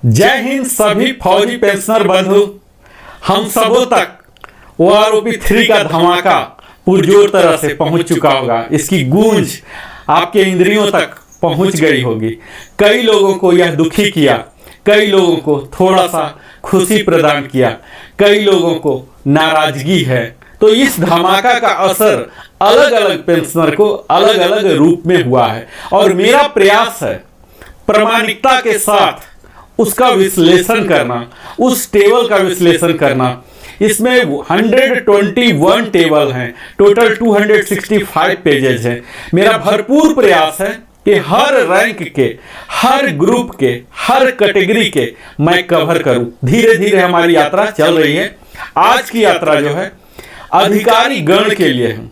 जय हिंद सभी फौजी पेंशनर बंधु। हम सबों तक ओआरओपी 3 का धमाका पुरजोर तरह से पहुंच चुका होगा। इसकी गूंज आपके इंद्रियों तक पहुंच गई होगी। कई लोगों को यह दुखी किया, कई लोगों को थोड़ा सा खुशी प्रदान किया, कई लोगों को नाराजगी है। तो इस धमाका का असर अलग अलग पेंशनर को अलग अलग रूप में हुआ है और मेरा प्रयास है प्रामाणिकता के साथ उसका विश्लेषण करना, उस टेबल का विश्लेषण करना। इसमें 121 टेबल हैं, टोटल 265 पेजेस हैं। मेरा भरपूर प्रयास है कि हर रैंक के, हर ग्रुप के, हर कैटेगरी के मैं कवर करूं। धीरे धीरे हमारी यात्रा चल रही है। आज की यात्रा जो है अधिकारी गण के लिए है,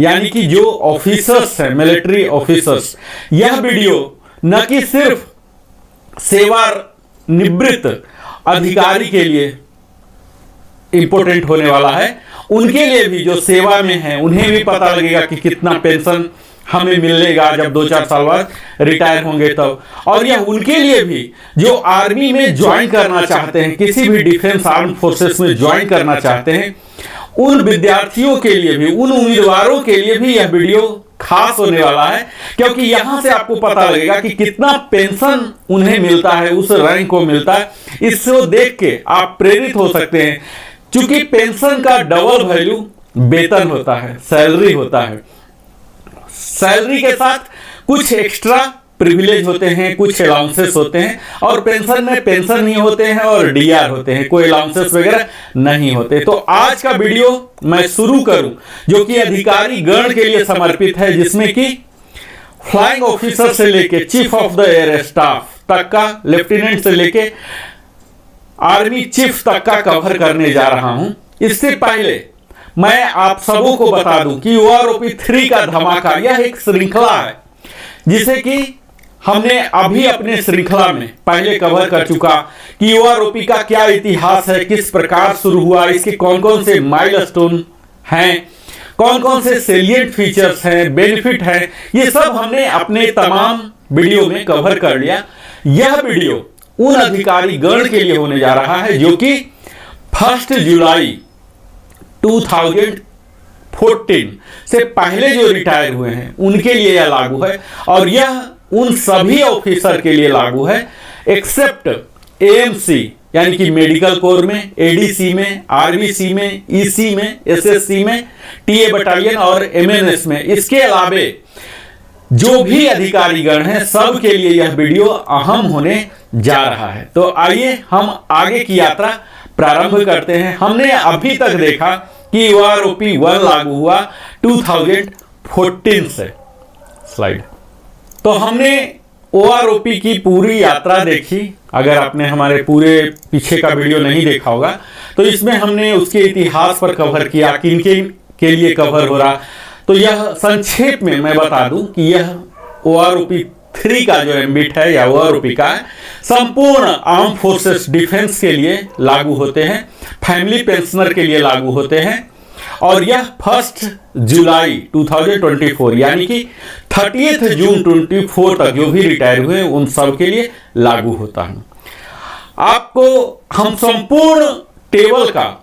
यानी कि जो ऑफिसर्स हैं, मिलिट्री ऑफिसर्स। यह वीडियो न कि सिर्फ सेवानिवृत्त अधिकारी के लिए इंपॉर्टेंट होने वाला है, उनके लिए भी जो सेवा में है उन्हें भी पता लगेगा कि कितना पेंशन हमें मिलेगा जब 2-4 साल बाद रिटायर होंगे तब। और यह उनके लिए भी जो आर्मी में ज्वाइन करना चाहते हैं, किसी भी डिफेंस आर्म फोर्सेस में ज्वाइन करना चाहते हैं, उन विद्यार्थियों के लिए भी, उन उम्मीदवारों के लिए भी यह वीडियो खास होने वाला है। क्योंकि यहां से आपको पता लगेगा कि कितना पेंशन उन्हें मिलता है, उस रैंक को मिलता है। इसको देख के आप प्रेरित हो सकते हैं। चूंकि पेंशन का डबल वैल्यू वेतन होता है, सैलरी होता है। सैलरी के साथ कुछ एक्स्ट्रा प्रिविलेज होते हैं, कुछ अलाउंसेस होते हैं, और पेंशन में पेंशन ही होते हैं और डीआर होते हैं, कोई अलाउंसेस वगैरह नहीं होते। तो आज का वीडियो मैं शुरू करूं जो कि अधिकारी गण के लिए समर्पित है, जिसमें कि फ्लाइंग ऑफिसर से लेके chief of the air staff तक का, लेफ्टिनेंट से लेके आर्मी चीफ तक का कवर करने जा रहा हूं। इससे पहले मैं आप सबों को बता दूं कि ओआरओपी 3 का धमाका यह एक श्रृंखला है, जिसे कि हमने अभी अपने श्रृंखला में पहले कवर कर चुका कि ओआरओपी का क्या इतिहास है, किस प्रकार शुरू हुआ, इसके कौन कौन से माइलस्टोन हैं, कौन कौन से सेलिएंट फीचर्स हैं, बेनिफिट हैं। ये सब हमने अपने तमाम वीडियो में कवर कर लिया। यह वीडियो उन अधिकारी गण के लिए होने जा रहा है जो कि 1 जुलाई 2014 से पहले जो रिटायर हुए हैं उनके लिए यह लागू है। और यह उन सभी ऑफिसर के लिए लागू है एक्सेप्ट एएमसी, यानी कि मेडिकल कोर में, एडीसी में, आरबीसी में, ईसी में, एसएससी में, टीए बटालियन और एमएनएस में। इसके अलावे जो भी अधिकारी गण हैं सब के लिए यह वीडियो अहम होने जा रहा है। तो आइए हम आगे की यात्रा प्रारंभ करते हैं। हमने अभी तक देखा कि ओआरओपी 1 लागू हुआ 2014 से। स्लाइड। तो हमने ओआरओपी की पूरी यात्रा देखी। अगर आपने हमारे पूरे पीछे का वीडियो नहीं देखा होगा तो इसमें हमने उसके इतिहास पर कवर किया, किन के लिए कवर हो रहा। तो यह संक्षेप में मैं बता दूं कि यह ओआरओपी 3 का जो एम्बिट है या ओआरओपी का है, संपूर्ण आर्म फोर्सेस डिफेंस के लिए लागू होते हैं, फैमिली पेंशनर के लिए लागू होते हैं। और यह 1 जुलाई 2024 यानी कि 30 जून 24 तक जो भी रिटायर हुए उन सब के लिए लागू होता है। आपको हम संपूर्ण टेबल का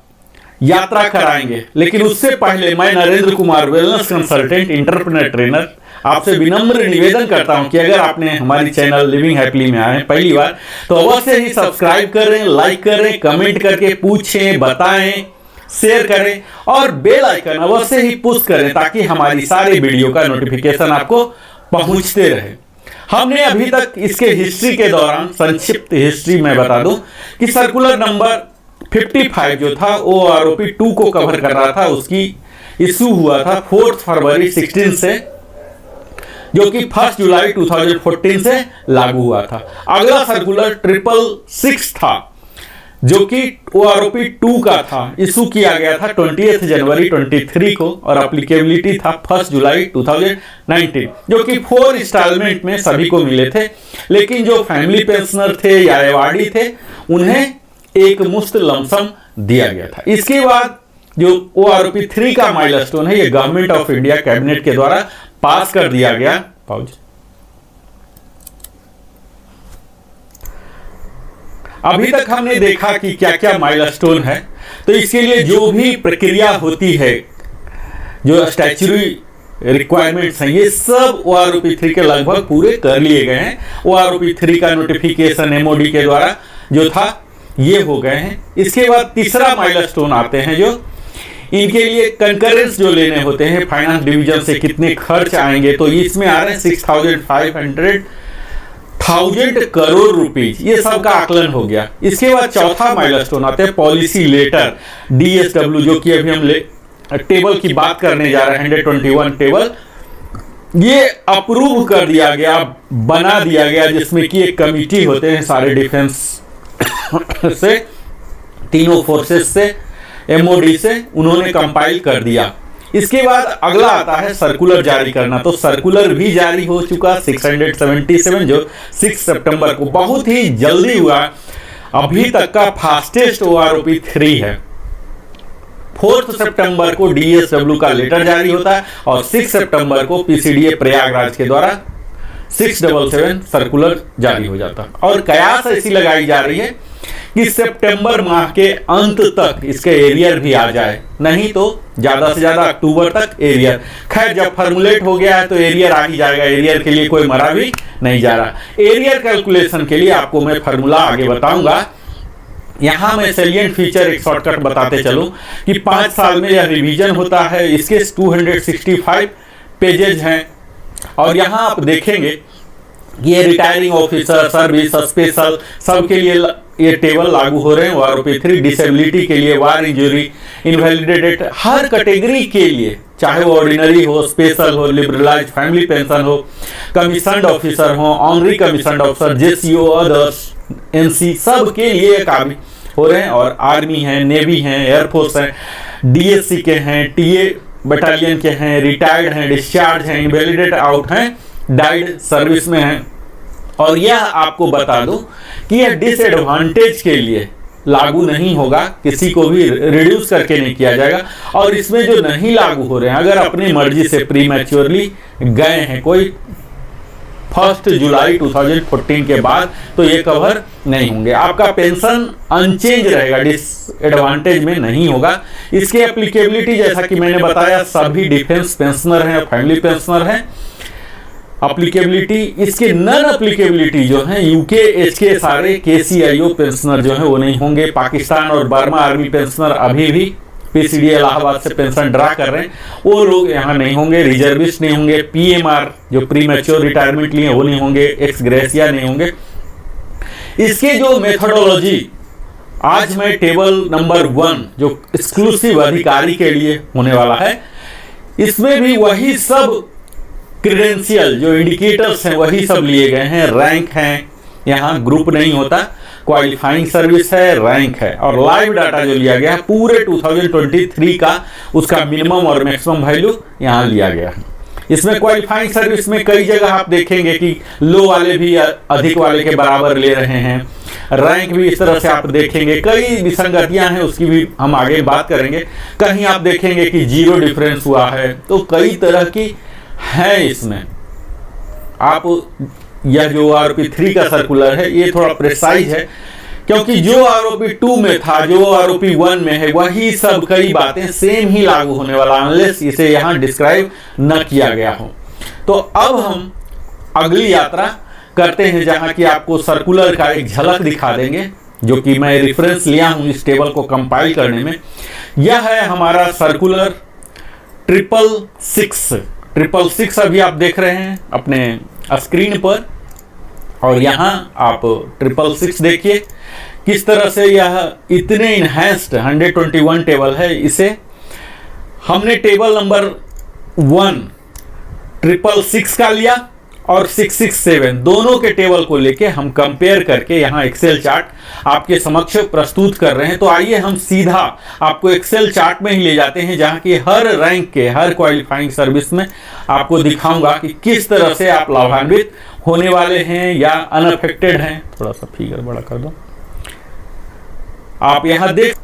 यात्रा कराएंगे, लेकिन उससे पहले मैं Narendra Kumar, wellness consultant, entrepreneur trainer, आपसे विनम्र निवेदन करता हूं कि अगर आपने हमारी चैनल लिविंग हैप्पीली में आए हैं पहली बार तो अवश्य ही सब्सक्राइब करें, लाइक करें, कमेंट करके पूछें, बताएं, शेयर करें और बेल आइकन अवश्य ही पुश करें ताकि हमारी सारे वीडियो का नोटिफिकेशन आपको पहुंचते रहे। हमने अभी तक इसके हिस्ट्री के दौरान, संक्षिप्त हिस्ट्री में बता दूं कि सर्कुलर नंबर 55 जो था ओआरओपी 2 को कवर कर रहा था, उसकी इशू हुआ था 4 फरवरी 16 से, जो कि 1 जुलाई 2014 से लागू हुआ था। अगला सर्कुलर 666 था जो कि ओआरओपी 2 का था, इशू किया गया था 20 जनवरी 23 को और एप्लीकेबिलिटी था 1 जुलाई 2019, जो कि 4 इंस्टॉलमेंट में सभी को मिले थे। लेकिन जो फैमिली पेंशनर थे या एवार्डी थे उन्हें एक मुश्त लमसम दिया गया था। इसके बाद जो ओआरओपी 3 का माइलस्टोन है, ये गवर्नमेंट ऑफ इंडिया कैबिनेट के द्वारा पास कर दिया गया। पाउज। अभी तक हमने देखा कि क्या क्या माइलस्टोन है। तो इसके लिए जो भी प्रक्रिया होती है, जो स्टैच्यूटरी रिक्वायरमेंट्स हैं, ये सब OROP3 के लगभग पूरे कर लिए गए हैं। OROP3 का नोटिफिकेशन MOD के द्वारा जो था ये हो गए हैं। इसके बाद तीसरा माइलस्टोन आते हैं, जो इनके लिए कंकरेंस जो लेने होते हैं फाइनेंस डिवीजन से, कितने खर्च आएंगे, तो इसमें आ रहे हैं 6,500 करोड़ रुपीज, ये सब का आकलन हो गया। इसके बाद चौथा माइलस्टोन आते हैं पॉलिसी लेटर DSW, जो कि अभी हम टेबल की बात करने जा रहे हैं, 121 टेबल, ये अप्रूव कर दिया गया, बना दिया गया, जिसमें कि एक कमिटी होते हैं सारे डिफेंस से, तीनों फोर्सेस से, MOD से, उन्होंने कंपाइल कर दिया। इसके बाद अगला आता है सर्कुलर जारी करना। तो सर्कुलर भी जारी हो चुका 677, जो 6 सितंबर को, बहुत ही जल्दी हुआ। अभी तक का फास्टेस्ट OROP3 है। 4 सितंबर को DSW का लेटर जारी होता है और 6 सितंबर को PCDA प्रयागराज के द्वारा 677 सर्कुलर जारी हो जाता है। और कयास ऐसी लगाई जा रही है कि सितंबर माह के अंत तक इसके एरियर भी आ जाए, नहीं तो ज्यादा से ज्यादा अक्टूबर तक एरियर। खैर, जब फॉर्मुलेट हो गया है तो एरियर आ ही जाएगा, एरियर के लिए कोई मरा भी नहीं जा रहा। एरियर कैलकुलेशन के लिए आपको मैं फॉर्मूला आगे बताऊंगा। यहां मैं सेलिएंट फीचर एक शॉर्टकट बताते चलूं कि 5 साल में यह रिवीजन होता है। इसके 265 पेजेज हैं और यहां आप देखेंगे ये रिटायरिंग ऑफिसर, सर्विस, स्पेशल, सबके लिए ये टेबल लागू हो रहे हैं। OROP3 डिसेबिलिटी के लिए, वार इंजरी, इनवैलिडेटेड, हर कैटेगरी के लिए, चाहे वो ऑर्डिनरी हो, स्पेशल हो, लिबरलाइज फैमिली पेंशन हो, कमीशन्ड ऑफिसर हो, honorary commissioned officer, JCO, others, NC, सब के लिए काबिल हो रहे हैं। और आर्मी है, नेवी है, एयरफोर्स है, DSC के हैं, TA बटालियन के हैं, रिटायर्ड हैं, डिस्चार्ज हैं, इनवैलिडेट आउट हैं, डाइड सर्विस में हैं। और यह आपको बता दूं कि यह डिसएडवांटेज के लिए लागू नहीं होगा, किसी को भी रिड्यूस करके नहीं किया जाएगा। और इसमें जो नहीं लागू हो रहे हैं, अगर अपनी मर्जी से प्रीमैच्योरली गए हैं कोई 1 जुलाई 2014 के बाद, तो ये कवर नहीं होंगे। आपका पेंशन अनचेंज रहेगा, डिसएडवांटेज में नहीं होगा। इसकी एप्लीकेबिलिटी जैसा कि मैंने बताया, सभी डिफेंस पेंशनर हैं, फैमिली पेंशनर हैं। अप्लीकेबिलिटी, इसके नन अप्लीकेबिलिटी जो है UK, HK, सारे KCIO पेंशनर जो है वो नहीं होंगे। पाकिस्तान और बर्मा आर्मी पेंशनर अभी भी PCDA इलाहाबाद से पेंशन ड्रा कर रहे हैं, वो लोग यहाँ नहीं होंगे। रिजर्विस्ट नहीं होंगे। PMR जो प्री मैच्योर रिटायरमेंट लिए वो नहीं होंगे। एक्स ग्रेसिया नहीं होंगे। इसके जो मेथोडोलॉजी, आज मैं टेबल नंबर 1 जो एक्सक्लूसिव अधिकारी के लिए होने वाला है, इसमें भी वही सब क्रेडेंशियल जो इंडिकेटर्स हैं वही सब लिए गए हैं। रैंक हैं, यहाँ ग्रुप नहीं होता, क्वालिफाइंग सर्विस है, रैंक है। और लाइव डाटा जो लिया गया है पूरे 2023 का, उसका मिनिमम और मैक्सिमम वैल्यू यहाँ लिया गया है। इसमें क्वालिफाइंग सर्विस में कई जगह आप देखेंगे कि लो वाले भी अधिक वाले के बराबर ले रहे हैं। रैंक भी इस तरह से आप देखेंगे, कई विसंगतियां हैं, उसकी भी हम आगे बात करेंगे। कहीं आप देखेंगे कि 0 डिफरेंस हुआ है, तो कई तरह की है इसमें। आप यह जो OROP3 का सर्कुलर है ये थोड़ा प्रिसाइज है, क्योंकि जो OROP2 में था, जो OROP1 में है, वही सब कई बातें सेम ही लागू होने वाला, अनलेस इसे यहाँ डिस्क्राइब न किया गया हो। तो अब हम अगली यात्रा करते हैं, जहाँ की आपको सर्कुलर का एक झलक दिखा देंगे, जो कि मैं रेफरेंस लिया हूँ इस टेबल को कंपाइल करने में। यह है हमारा सर्कुलर 666 अभी आप देख रहे हैं अपने स्क्रीन पर। और यहाँ आप 666 देखिए किस तरह से यह इतने इनहैंस्ड 121 टेबल है। इसे हमने टेबल नंबर 1 666 का लिया और 667 दोनों के टेबल को लेके हम कंपेयर करके यहाँ एक्सेल चार्ट आपके समक्ष प्रस्तुत कर रहे हैं। तो आइए हम सीधा आपको एक्सेल चार्ट में ही ले जाते हैं, जहाँ की हर रैंक के, हर क्वालिफाइंग सर्विस में आपको दिखाऊंगा कि किस तरह से आप लाभान्वित होने वाले हैं या अनअफेक्टेड हैं। थोड़ा सा फिगर बड़ा कर दो आप।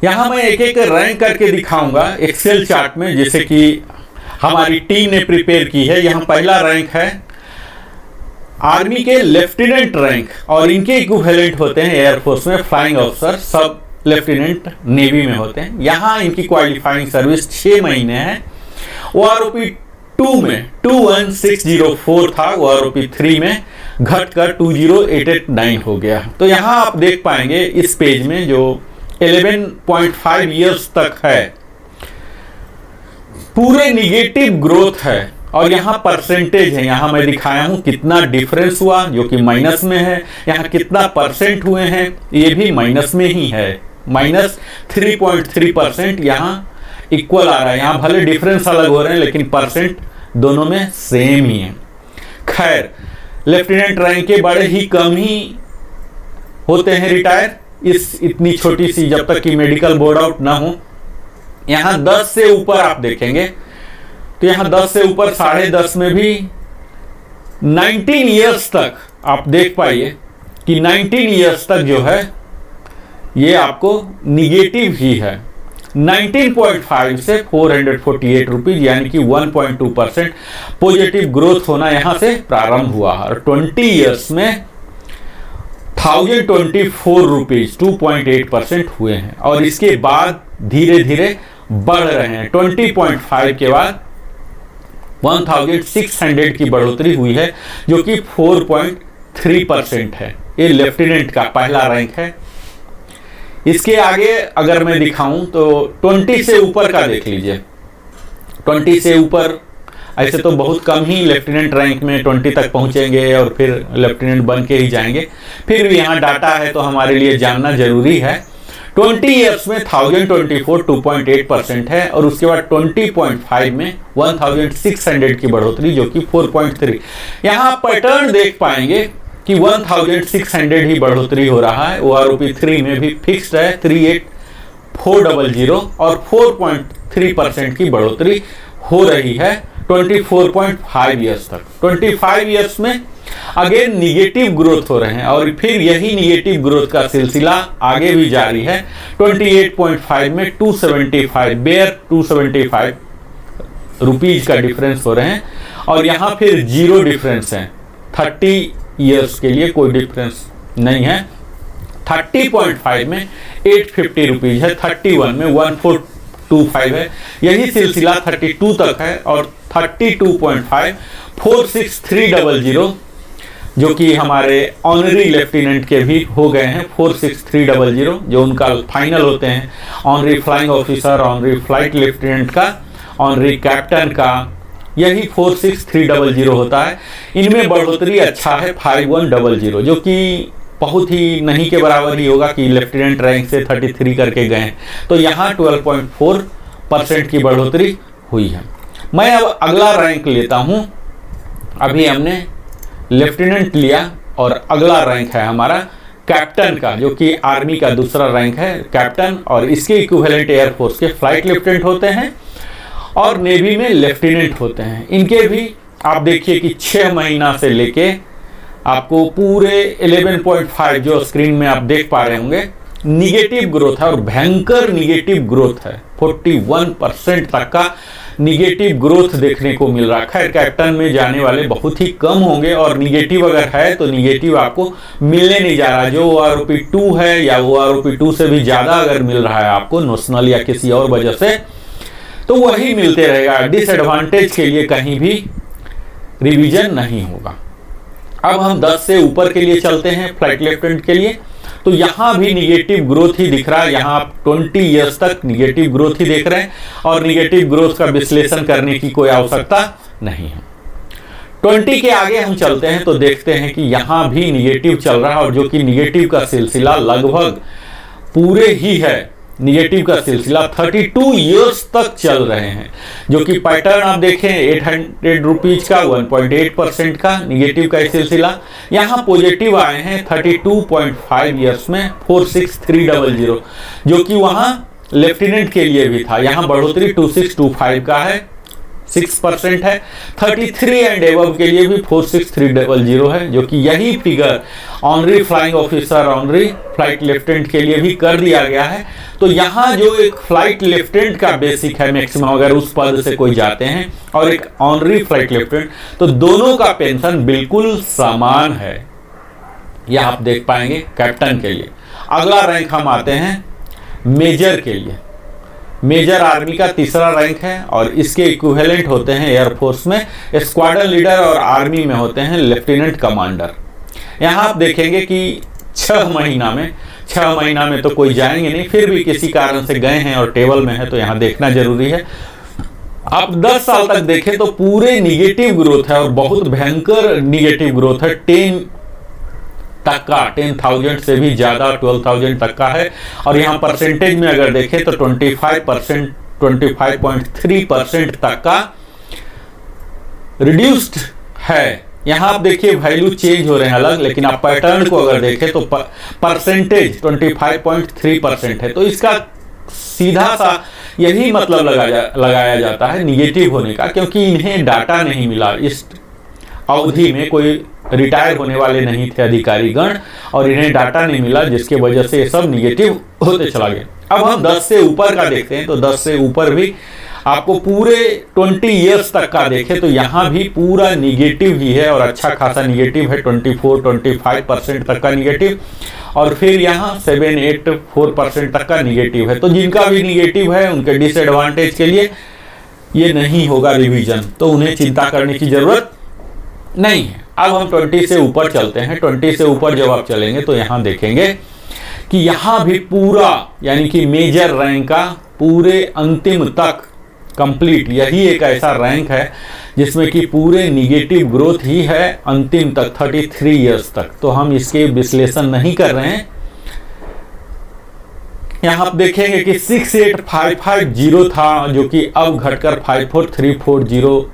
यहाँ मैं एक एक रैंक करके दिखाऊंगा एक्सेल चार्ट में, जैसे कि हमारी टीम ने प्रिपेयर की है। यहाँ पहला रैंक है आर्मी के लेफ्टिनेंट रैंक और इनके इक्विवेलेंट होते हैं एयरफोर्स में फ्लाइंग ऑफिसर, सब लेफ्टिनेंट नेवी में होते हैं। यहाँ इनकी क्वालिफाइंग सर्विस 6 महीने है। OROP 2 में 21604 था, OROP 3 में घटकर 20889 हो गया। तो यहाँ आप देख पाएंगे इस पेज में जो 11.5 इयर्स तक है पूरे निगेटिव ग्रोथ है, और यहाँ परसेंटेज है, यहाँ मैं दिखाया हूं कितना डिफरेंस हुआ जो कि माइनस में है, यहाँ कितना परसेंट हुए हैं ये भी माइनस में ही है, -3.3% यहाँ इक्वल आ रहा है। यहाँ भले डिफरेंस अलग हो रहे हैं लेकिन परसेंट दोनों में सेम ही है। खैर, लेफ्टिनेंट रैंक के बड़े ही कम ही होते हैं रिटायर, इस इतनी छोटी सी जब तक कि मेडिकल बोर्ड आउट ना हो। यहाँ 10 से ऊपर आप देखेंगे तो यहाँ 10 से ऊपर 10.5 में भी 19 इयर्स तक आप देख पाइए कि 19 इयर्स तक जो है ये आपको निगेटिव ही है। 19.5 से 448 रुपीज यानी कि 1.2% पॉजिटिव ग्रोथ होना यहां से प्रारंभ हुआ, और 20 इयर्स में 1024 रुपीज 2.8% हुए हैं, और इसके बाद धीरे धीरे बढ़ रहे हैं। 20.5 के बाद 1600 की बढ़ोतरी हुई है जो कि 4.3% है। ये लेफ्टिनेंट का पहला रैंक है। इसके आगे अगर मैं दिखाऊं तो 20 से ऊपर का देख लीजिए। 20 से ऊपर ऐसे तो बहुत कम ही लेफ्टिनेंट रैंक में 20 तक पहुंचेंगे और फिर लेफ्टिनेंट बन के ही जाएंगे। फिर भी यहाँ डाटा है तो हमारे लिए जानना जरूरी है। 20 इयर्स में 1024 2.8% है, और उसके बाद 20.5 में 1600 की बढ़ोतरी जो कि 4.3। यहाँ पैटर्न देख पाएंगे कि 1600 ही बढ़ोतरी हो रहा है। OROP 3 में भी फिक्स्ड है 38400, और 4.3% की बढ़ोतरी हो रही है 24.5 इयर्स तक। 25 इयर्स में अगेन निगेटिव ग्रोथ हो रहे हैं, और फिर यही निगेटिव ग्रोथ का सिलसिला आगे भी जारी है। 28.5 में 275 बेयर 275 रुपीज का डिफरेंस हो रहे हैं, और यहाँ फिर जीरो डिफरेंस है। 30 इयर्स के लिए कोई डिफरेंस नहीं है। 30.5 में 850 रुपीज है, 31 में 1425 है, यही सिलसिला 32 तक है, और 32.5 46300 जो कि हमारे ऑनरी लेफ्टिनेंट के भी हो गए हैं 46300, जो उनका फाइनल होते हैं honorary flying officer, honorary flight lieutenant का, ऑनरी कैप्टन का, यही 46300 होता है। इनमें बढ़ोतरी अच्छा है 5100, जो कि बहुत ही नहीं के बराबर ही होगा कि लेफ्टिनेंट रैंक से 33 करके गए, तो यहाँ 12.4% की बढ़ोतरी हुई है। मैं अब अगला रैंक लेता हूँ। अभी हमने लेफ्टिनेंट लिया और अगला रैंक है हमारा कैप्टन का, जो कि आर्मी का दूसरा रैंक है कैप्टन, और इसके इक्विवेलेंट एयरफोर्स के फ्लाइट लेफ्टिनेंट होते हैं और नेवी में लेफ्टिनेंट होते हैं। इनके भी आप देखिए कि 6 महीना से लेके आपको पूरे 11.5 जो स्क्रीन में आप देख पा रहे होंगे निगेटिव ग्रोथ है, और भयंकर निगेटिव ग्रोथ है। 41% तक का निगेटिव ग्रोथ देखने को मिल रहा है। खैर, कैप्टन में जाने वाले बहुत ही कम होंगे, और निगेटिव अगर है तो निगेटिव आपको मिलने नहीं जा रहा। जो OROP 2 है या OROP 2 से भी ज़्यादा अगर मिल रहा है आपको नोशनल या किसी और वजह से, तो वही मिलते रहेगा। डिसएडवांटेज के लिए कहीं भी रिवीजन नहीं होगा। अब हम 10 से ऊपर के लिए चलते हैं फ्लाइट लेफ्टिनेंट के लिए, तो यहाँ भी निगेटिव ग्रोथ ही दिख रहा है। यहाँ आप 20 इयर्स तक निगेटिव ग्रोथ ही देख रहे हैं, और निगेटिव ग्रोथ का विश्लेषण करने की कोई आवश्यकता नहीं है। 20 के आगे हम चलते हैं तो देखते हैं कि यहाँ भी निगेटिव चल रहा है, और जो कि निगेटिव का सिलसिला लगभग पूरे ही है। निगेटिव का सिलसिला 32 इयर्स तक चल रहे हैं, जो कि पैटर्न आप देखें 800 रुपीज का 1.8% का निगेटिव का सिलसिला। यहाँ पॉजिटिव आए हैं 32.5 इयर्स में 46300, जो कि वहाँ लेफ्टिनेंट के लिए भी था। यहाँ बढ़ोतरी 2625 का है, 6% है। 33 एंड एबव के लिए भी 46300 है, जो कि यही figure honorary flying officer, honorary flight lieutenant के लिए भी कर दिया गया है। तो यहाँ जो एक फ्लाइट लेफ्टिनेंट का बेसिक है मैक्सिमम, अगर उस पद से कोई जाते हैं, और एक ऑनरी फ्लाइट लेफ्टिनेंट, तो दोनों का पेंशन बिल्कुल समान है। यह आप देख पाएंगे कैप्टन के लिए। अगला रैंक हम आते हैं मेजर के लिए। मेजर आर्मी का तीसरा रैंक है और इसके इक्विवेलेंट होते हैं एयरफोर्स में स्क्वाड्रन लीडर और आर्मी में होते हैं लेफ्टिनेंट कमांडर। यहाँ आप देखेंगे कि 6 महीना में तो कोई जाएंगे नहीं, फिर भी किसी कारण से गए हैं और टेबल में है तो यहाँ देखना जरूरी है। आप 10 साल तक देखें तो पूरे निगेटिव ग्रोथ है और बहुत भयंकर निगेटिव ग्रोथ है। 10,000 से भी ज्यादा 12,000 तक का है। और यहाँ परसेंटेज में अगर देखें तो 25%, 25.3% तक का रिड्यूस्ड है। यहाँ आप देखिए वैल्यू चेंज हो रहे हैं अलग, लेकिन आप पैटर्न को अगर देखें तो परसेंटेज 25.3% है। तो इसका सीधा सा यही मतलब लगाया जाता है निगेटिव होने का, क्योंकि इन्हें डाटा नहीं मिला। इस अवधि में कोई रिटायर होने वाले नहीं थे अधिकारी गण और इन्हें डाटा नहीं मिला, जिसके वजह से ये सब निगेटिव होते चला गया। अब हम 10 से ऊपर का देखते हैं तो 10 से ऊपर भी आपको पूरे 20 ईयर्स तक का देखें तो यहाँ भी पूरा निगेटिव ही है और अच्छा खासा निगेटिव है। 24-25% तक का निगेटिव, और फिर यहाँ 7-8-4% तक का निगेटिव है। तो जिनका भी निगेटिव है उनके डिसएडवांटेज के लिए ये नहीं होगा रिवीजन, तो उन्हें चिंता करने की जरूरत नहीं है। अब हम 20 से ऊपर चलते हैं। 20 से ऊपर जब आप चलेंगे तो यहाँ देखेंगे कि यहाँ भी पूरा यानी कि मेजर रैंक का पूरे अंतिम तक कंप्लीट, यही एक ऐसा रैंक है जिसमें कि पूरे निगेटिव ग्रोथ ही है अंतिम तक 33 इयर्स तक। तो हम इसके विश्लेषण नहीं कर रहे हैं। यहाँ आप देखेंगे कि 68,550 था, जो कि अब घटकर 54,340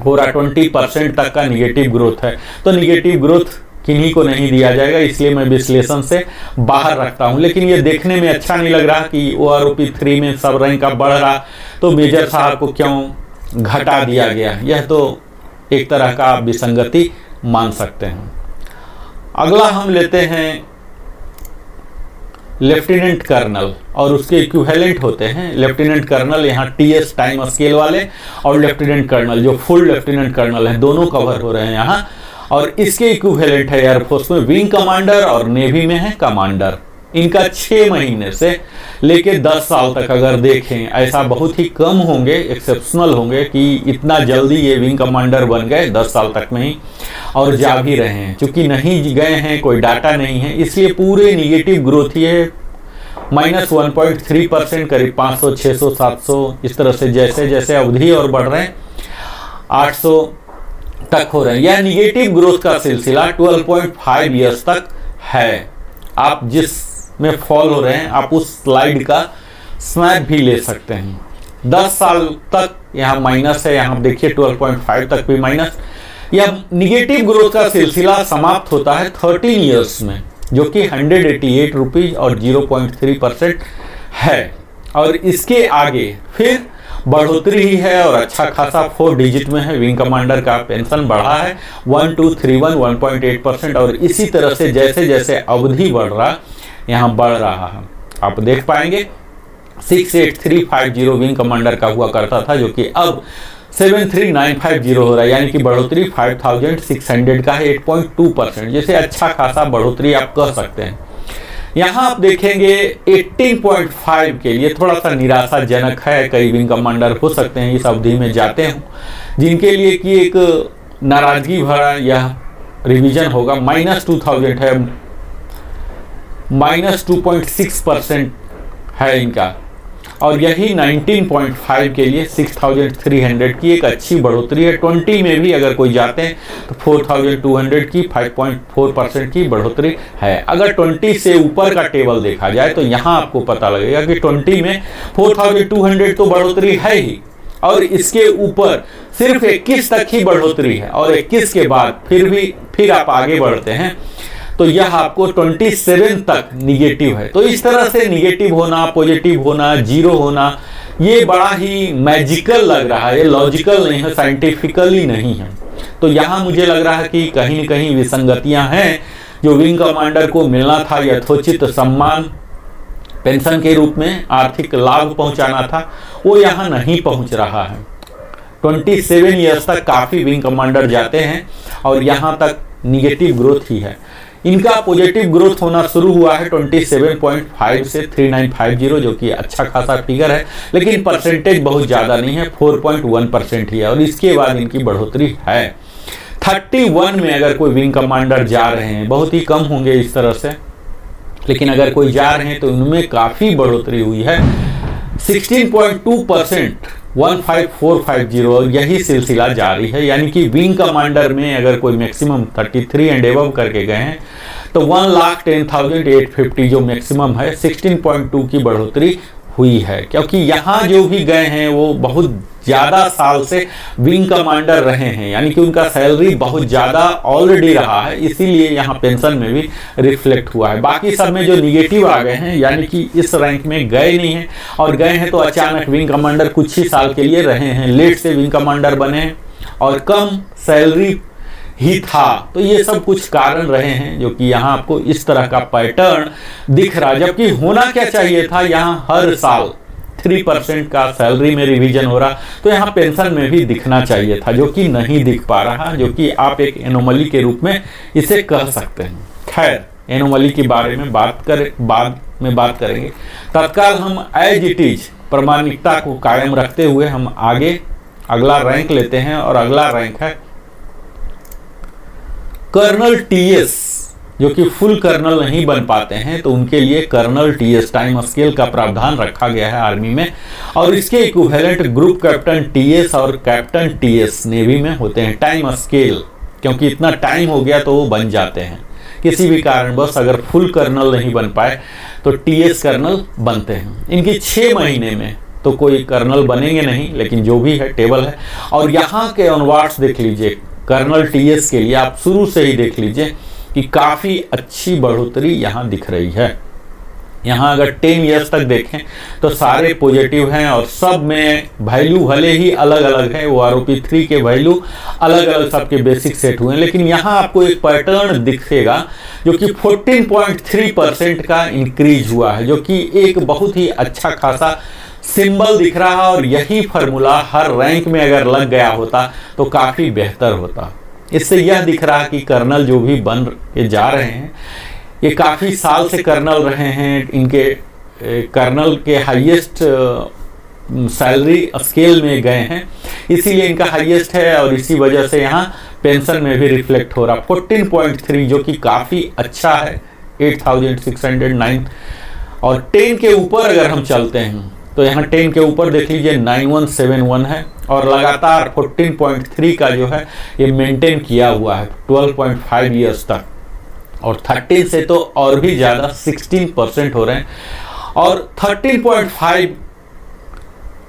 हो रहा। 20% तक का निगेटिव ग्रोथ है। तो निगेटिव ग्रोथ किन्हीं को नहीं दिया जाएगा, इसलिए मैं विश्लेषण से बाहर रखता हूं। लेकिन ये देखने में अच्छा नहीं लग रहा कि OROP 3 में सब रैंक का बढ़ रहा, तो मेजर साहब को क्यों घटा दिया गया। यह तो एक तरह का आप विसंगति मान सकते हैं। अगला हम लेते हैं लेफ्टिनेंट कर्नल, और उसके इक्विवेलेंट होते हैं लेफ्टिनेंट कर्नल। यहाँ TS टाइम स्केल वाले और लेफ्टिनेंट कर्नल जो फुल लेफ्टिनेंट कर्नल है, दोनों कवर हो रहे हैं यहाँ। और इसके इक्विवेलेंट है एयरफोर्स में विंग कमांडर और नेवी में है कमांडर। इनका 6 महीने से लेके 10 साल तक अगर देखें, ऐसा बहुत ही कम होंगे, एक्सेप्शनल होंगे कि इतना जल्दी ये विंग कमांडर बन गए 10 साल तक में ही, और जा भी रहे हैं। चूंकि नहीं गए हैं, कोई डाटा नहीं है, इसलिए पूरे निगेटिव ग्रोथ ही है। -1.3%, करीब 500, 600, 700 इस तरह से जैसे जैसे अवधि और बढ़ रहे हैं 800 तक हो रहे हैं। यह निगेटिव ग्रोथ का सिलसिला 12.5 ईयर्स तक है। आप जिस में फॉल हो रहे हैं आप उस स्लाइड का स्नैप भी ले सकते हैं। 10 साल तक यहाँ माइनस है, यहाँ देखिए 12.5 तक भी माइनस। यह निगेटिव ग्रोथ का सिलसिला समाप्त होता है 13 ईयर्स में, जो कि 188 रुपीज और 0.3% है। और इसके आगे फिर बढ़ोतरी ही है और अच्छा खासा 4 डिजिट में है। विंग कमांडर का पेंशन बढ़ा है 1231 1.8%, और इसी तरह से जैसे जैसे अवधि बढ़ रहा यहाँ बढ़ रहा है। आप देख पाएंगे 68350 विंग कमांडर का हुआ करता था, जो कि अब 73950 हो रहा है, यानी कि बढ़ोतरी 5600 का है, 8.2%, जैसे अच्छा खासा बढ़ोतरी आप कह सकते हैं। यहाँ आप देखेंगे 18.5 के लिए थोड़ा सा निराशाजनक है। कई विंग कमांडर हो सकते हैं इस अवधि में जाते हों, जिनके लिए कि एक नाराजगी भरा यह रिवीजन होगा। -2000 है, -2.6% है इनका, और यही 19.5 के लिए 6300 की एक अच्छी बढ़ोतरी है। 20 में भी अगर कोई जाते हैं तो 4200 की 5.4% की बढ़ोतरी है। अगर 20 से ऊपर का टेबल देखा जाए तो यहाँ आपको पता लगेगा कि 20 में 4200 तो बढ़ोतरी है ही, और इसके ऊपर सिर्फ 21 तक ही बढ़ोतरी है, और 21 के बाद फिर आप आगे बढ़ते हैं तो यह आपको 27 तक निगेटिव है। तो इस तरह से निगेटिव होना, पॉजिटिव होना, जीरो होना, ये बड़ा ही मैजिकल लग रहा है, ये लॉजिकल नहीं है, साइंटिफिकली नहीं है। तो यहाँ मुझे लग रहा है कि कहीं न कहीं विसंगतियां हैं। जो विंग कमांडर को मिलना था यथोचित सम्मान, पेंशन के रूप में आर्थिक लाभ पहुंचाना था, वो यहाँ नहीं पहुंच रहा है। 27 ईयर्स तक काफ़ी विंग कमांडर जाते हैं और यहाँ तक निगेटिव ग्रोथ ही है। इनका पॉजिटिव ग्रोथ होना शुरू हुआ है 27.5 से 3950, जो कि अच्छा खासा फिगर है, लेकिन परसेंटेज बहुत ज़्यादा नहीं है, 4.1% ही है। और इसके बाद इनकी बढ़ोतरी है 31 में। अगर कोई विंग कमांडर जा रहे हैं, बहुत ही कम होंगे इस तरह से, लेकिन अगर कोई जा रहे हैं तो उनमें काफ़ी बढ़ोतरी हुई है 16.2%, 15450। यही सिलसिला जारी है। यानी कि विंग कमांडर में अगर कोई मैक्सिमम 33 एंड एबव करके गए हैं तो 1,10,850 जो मैक्सिमम है, 16.2 की बढ़ोतरी हुई है। क्योंकि यहाँ जो भी गए हैं वो बहुत ज़्यादा साल से विंग कमांडर रहे हैं, यानी कि उनका सैलरी बहुत ज़्यादा ऑलरेडी रहा है, इसीलिए यहाँ पेंशन में भी रिफ्लेक्ट हुआ है। बाकी सब में जो निगेटिव आ गए हैं, यानी कि इस रैंक में गए नहीं हैं, और गए हैं तो अचानक विंग कमांडर कुछ ही साल के लिए रहे हैं, लेट से विंग कमांडर बने हैं और कम सैलरी ही था। तो ये सब कुछ कारण रहे हैं जो कि यहाँ आपको इस तरह का पैटर्न दिख रहा है। जबकि होना क्या चाहिए था, यहाँ हर साल 3% का सैलरी में रिवीजन हो रहा, तो यहाँ पेंशन में भी दिखना चाहिए था, जो कि नहीं दिख पा रहा, जो कि आप एक एनोमली के रूप में इसे कह सकते हैं। खैर, एनोमली के बारे में बाद में बात करेंगे। तत्काल हम एज इट इज प्रामाणिकता को कायम रखते हुए हम आगे अगला रैंक लेते हैं, और अगला रैंक है कर्नल टीएस, जो कि फुल कर्नल नहीं बन पाते हैं, तो उनके लिए कर्नल टीएस टाइम स्केल का प्रावधान रखा गया है आर्मी में, और इसके इक्विवेलेंट ग्रुप कैप्टन टीएस और कैप्टन टीएस नेवी में होते हैं। टाइम स्केल, क्योंकि इतना टाइम हो गया तो वो बन जाते हैं किसी भी कारणवश, अगर फुल कर्नल नहीं बन पाए तो टीएस कर्नल बनते हैं। इनकी 6 महीने में तो कोई कर्नल बनेंगे नहीं, लेकिन जो भी है टेबल है। और यहाँ के ऑनवर्ड्स देख लीजिए, कर्नल टीएस के लिए आप शुरू से ही देख लीजिए कि काफ़ी अच्छी बढ़ोतरी यहाँ दिख रही है। यहाँ अगर 10 ईयर्स तक देखें तो सारे पॉजिटिव हैं, और सब में वैल्यू भले ही अलग अलग है, वो ROP3 के वैल्यू अलग अलग सबके बेसिक सेट हुए हैं, लेकिन यहाँ आपको एक पैटर्न दिखेगा जो कि 14.3% का इंक्रीज हुआ है, जो कि एक बहुत ही अच्छा खासा सिंबल दिख रहा है। और यही फार्मूला हर रैंक में अगर लग गया होता तो काफ़ी बेहतर होता। इससे यह दिख रहा कि कर्नल जो भी बन के जा रहे हैं, ये काफ़ी साल से कर्नल रहे हैं, इनके कर्नल के हाईएस्ट सैलरी स्केल में गए हैं, इसीलिए इनका हाईएस्ट है, और इसी वजह से यहाँ पेंशन में भी रिफ्लेक्ट हो रहा। 14.3 जो कि काफ़ी अच्छा है, 8,609। और 10 के ऊपर अगर हम चलते हैं तो यहाँ 10 के ऊपर देख लीजिए 9171 है, और लगातार 14.3 का जो है ये मेंटेन किया हुआ है 12.5 ईयर्स तक, और 13 से तो और भी ज़्यादा 16% हो रहे हैं। और 13.5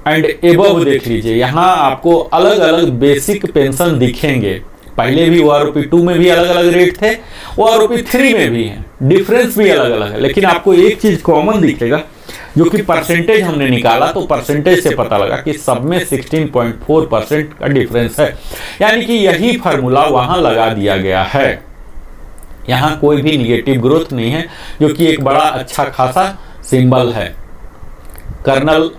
एंड एबव देख लीजिए, यहाँ आपको अलग अलग बेसिक पेंशन दिखेंगे। पहले भी OROP2 में भी अलग अलग रेट थे, OROP3 में भी है, डिफरेंस भी अलग अलग है, लेकिन आपको एक चीज़ कॉमन दिखेगा, जो कि परसेंटेज हमने निकाला तो परसेंटेज से पता लगा कि सब में 16.4% का डिफरेंस है। यानी कि यही फार्मूला वहाँ लगा दिया गया है। यहाँ कोई भी निगेटिव ग्रोथ नहीं है, जो कि एक बड़ा अच्छा खासा सिंबल है। कर्नल